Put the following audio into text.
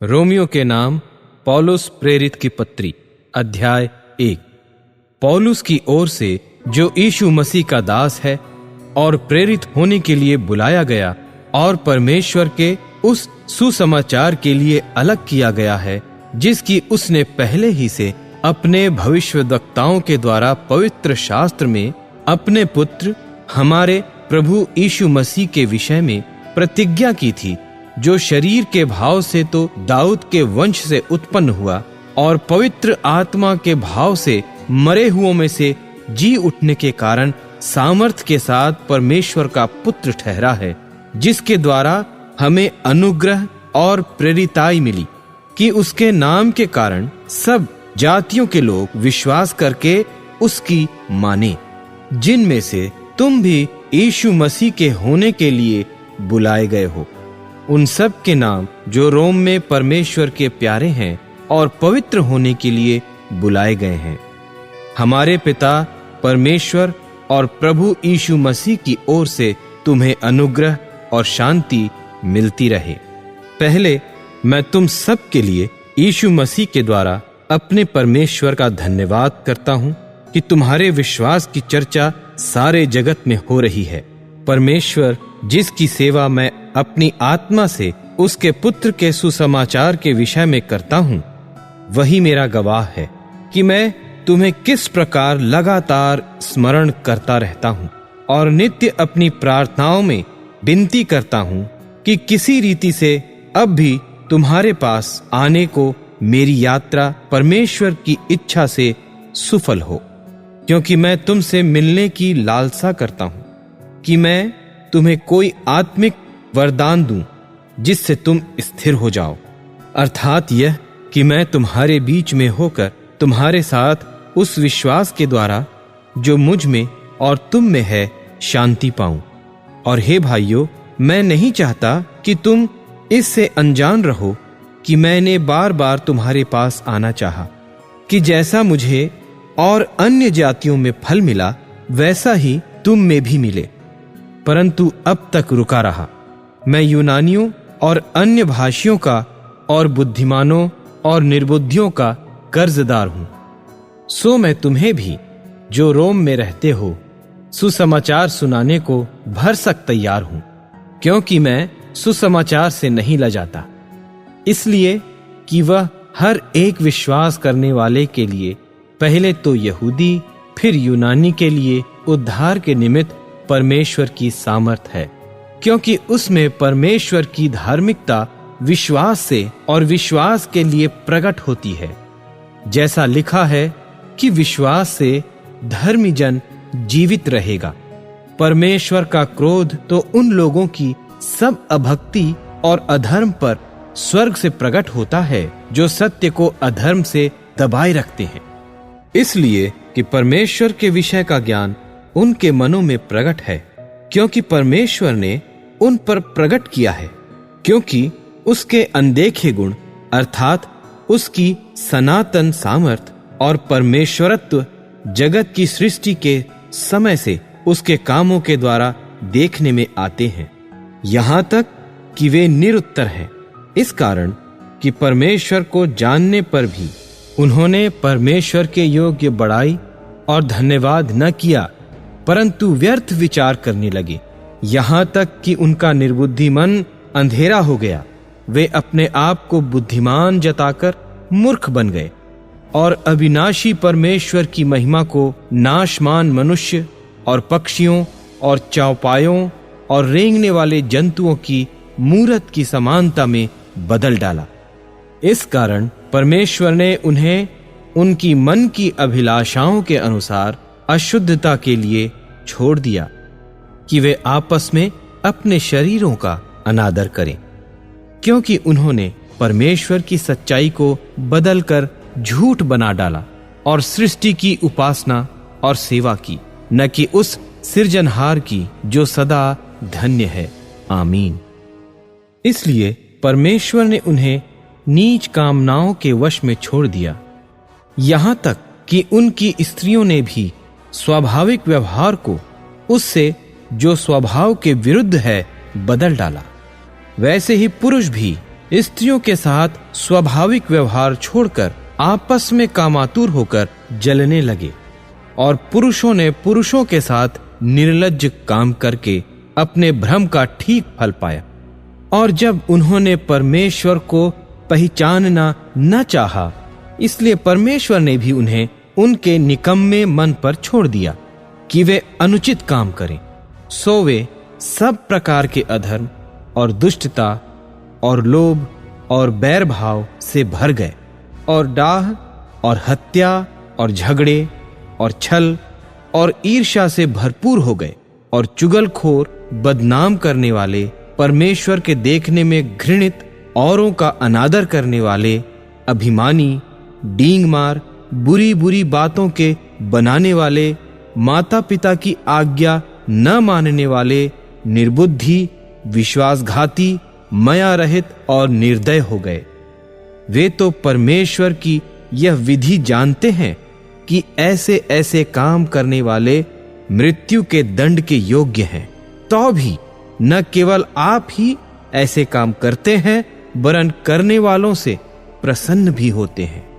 Romeo के नाम पौलुस प्रेरित की पत्री, अध्याय 1। पौलुस की ओर से, जो यीशु मसीह का दास है और प्रेरित होने के लिए बुलाया गया और परमेश्वर के उस सुसमाचार के लिए अलग किया गया है, जिसकी उसने पहले ही से अपने भविष्यद्वक्ताओं के द्वारा पवित्र शास्त्र में अपने पुत्र हमारे प्रभु यीशु मसीह के विषय में प्रतिज्ञा की थी, जो शरीर के भाव से तो दाऊद के वंश से उत्पन्न हुआ और पवित्र आत्मा के भाव से मरे हुओं में से जी उठने के कारण सामर्थ्य के साथ परमेश्वर का पुत्र ठहरा है, जिसके द्वारा हमें अनुग्रह और प्रेरिताई मिली कि उसके नाम के कारण सब जातियों के लोग विश्वास करके उसकी माने, जिनमें से तुम भी यीशु मसीह के होने के लिए बुलाए गए हो। उन सब के नाम जो रोम में परमेश्वर के प्यारे हैं और पवित्र होने के लिए बुलाए गए हैं। हमारे पिता परमेश्वर और प्रभु यीशु मसीह की ओर से तुम्हें अनुग्रह और शांति मिलती रहे। पहले मैं तुम सब के लिए यीशु मसीह के द्वारा अपने परमेश्वर का धन्यवाद करता हूँ कि तुम्हारे विश्वास की चर्चा सारे जगत में हो रही है। परमेश्वर, जिसकी सेवा मैं अपनी आत्मा से उसके पुत्र के सुसमाचार के विषय में करता हूँ, वही मेरा गवाह है कि मैं तुम्हें किस प्रकार लगातार स्मरण करता रहता हूँ और नित्य अपनी प्रार्थनाओं में विनती करता हूँ कि किसी रीति से अब भी तुम्हारे पास आने को मेरी यात्रा परमेश्वर की इच्छा से सफल हो, क्योंकि मैं तुमसे मिलने की लालसा करता हूँ कि मैं तुम्हें कोई आत्मिक वरदान दूं जिससे तुम स्थिर हो जाओ, अर्थात यह कि मैं तुम्हारे बीच में होकर तुम्हारे साथ उस विश्वास के द्वारा जो मुझ में और तुम में है शांति पाऊं। और हे भाइयों, मैं नहीं चाहता कि तुम इससे अनजान रहो कि मैंने बार बार तुम्हारे पास आना चाहा कि जैसा मुझे और अन्य जातियों में फल मिला वैसा ही तुम में भी मिले, परंतु अब तक रुका रहा। मैं यूनानियों और अन्य भाषियों का और बुद्धिमानों और निर्बुद्धियों का कर्जदार हूं। सो मैं तुम्हें भी, जो रोम में रहते हो, सुसमाचार सुनाने को भरसक तैयार हूं, क्योंकि मैं सुसमाचार से नहीं लजाता, इसलिए कि वह हर एक विश्वास करने वाले के लिए, पहले तो यहूदी फिर यूनानी के लिए उद्धार के निमित्त परमेश्वर की सामर्थ है, क्योंकि उसमें परमेश्वर की धार्मिकता विश्वास से और विश्वास के लिए प्रकट होती है। जैसा लिखा है कि विश्वास से धर्मी जन जीवित रहेगा। परमेश्वर का क्रोध तो उन लोगों की सब अभक्ति और अधर्म पर स्वर्ग से प्रकट होता है, जो सत्य को अधर्म से दबाए रखते हैं, इसलिए कि परमेश्वर के विषय का ज्ञान उनके मनों में प्रकट है, क्योंकि परमेश्वर ने उन पर प्रकट किया है, क्योंकि उसके अनदेखे गुण अर्थात उसकी सनातन सामर्थ और परमेश्वरत्व जगत की सृष्टि के समय से उसके कामों के द्वारा देखने में आते हैं, यहाँ तक कि वे निरुत्तर हैं। इस कारण कि परमेश्वर को जानने पर भी उन्होंने परमेश्वर के योग्य बड़ाई और धन्यवाद न किया, परंतु व्यर्थ विचार करने लगे, यहाँ तक कि उनका निर्बुद्धि मन अंधेरा हो गया। वे अपने आप को बुद्धिमान जताकर मूर्ख बन गए और अविनाशी परमेश्वर की महिमा को नाशमान मनुष्य और पक्षियों और चौपायों और रेंगने वाले जंतुओं की मूरत की समानता में बदल डाला। इस कारण परमेश्वर ने उन्हें उनकी मन की अभिलाषाओं के अनुसार अशुद्धता के लिए छोड़ दिया कि वे आपस में अपने शरीरों का अनादर करें, क्योंकि उन्होंने परमेश्वर की सच्चाई को बदलकर झूठ बना डाला और सृष्टि की उपासना और सेवा की, न कि उस सृजनहार की जो सदा धन्य है। आमीन। इसलिए परमेश्वर ने उन्हें नीच कामनाओं के वश में छोड़ दिया, यहाँ तक कि उनकी स्त्रियों ने भी स्वाभाविक व्यवहार को उससे जो स्वभाव के विरुद्ध है बदल डाला। वैसे ही पुरुष भी स्त्रियों के साथ स्वाभाविक व्यवहार छोड़कर आपस में कामातुर होकर जलने लगे और पुरुषों ने पुरुषों के साथ निर्लज्ज काम करके अपने भ्रम का ठीक फल पाया। और जब उन्होंने परमेश्वर को पहचानना न चाहा, इसलिए परमेश्वर ने भी उन्हें उनके निकम्मे मन पर छोड़ दिया कि वे अनुचित काम करें। सो वे सब प्रकार के अधर्म और दुष्टता और लोभ और बैर भाव से भर गए और डाह और हत्या और झगड़े और छल और ईर्ष्या से भरपूर हो गए और चुगलखोर, बदनाम करने वाले, परमेश्वर के देखने में घृणित, औरों का अनादर करने वाले, अभिमानी, डींगमार, बुरी बुरी बातों के बनाने वाले, माता पिता की आज्ञा न मानने वाले, निर्बुद्धि, विश्वासघाती, मया रहित और निर्दय हो गए। वे तो परमेश्वर की यह विधि जानते हैं कि ऐसे ऐसे काम करने वाले मृत्यु के दंड के योग्य हैं, तो भी न केवल आप ही ऐसे काम करते हैं, वरन करने वालों से प्रसन्न भी होते हैं।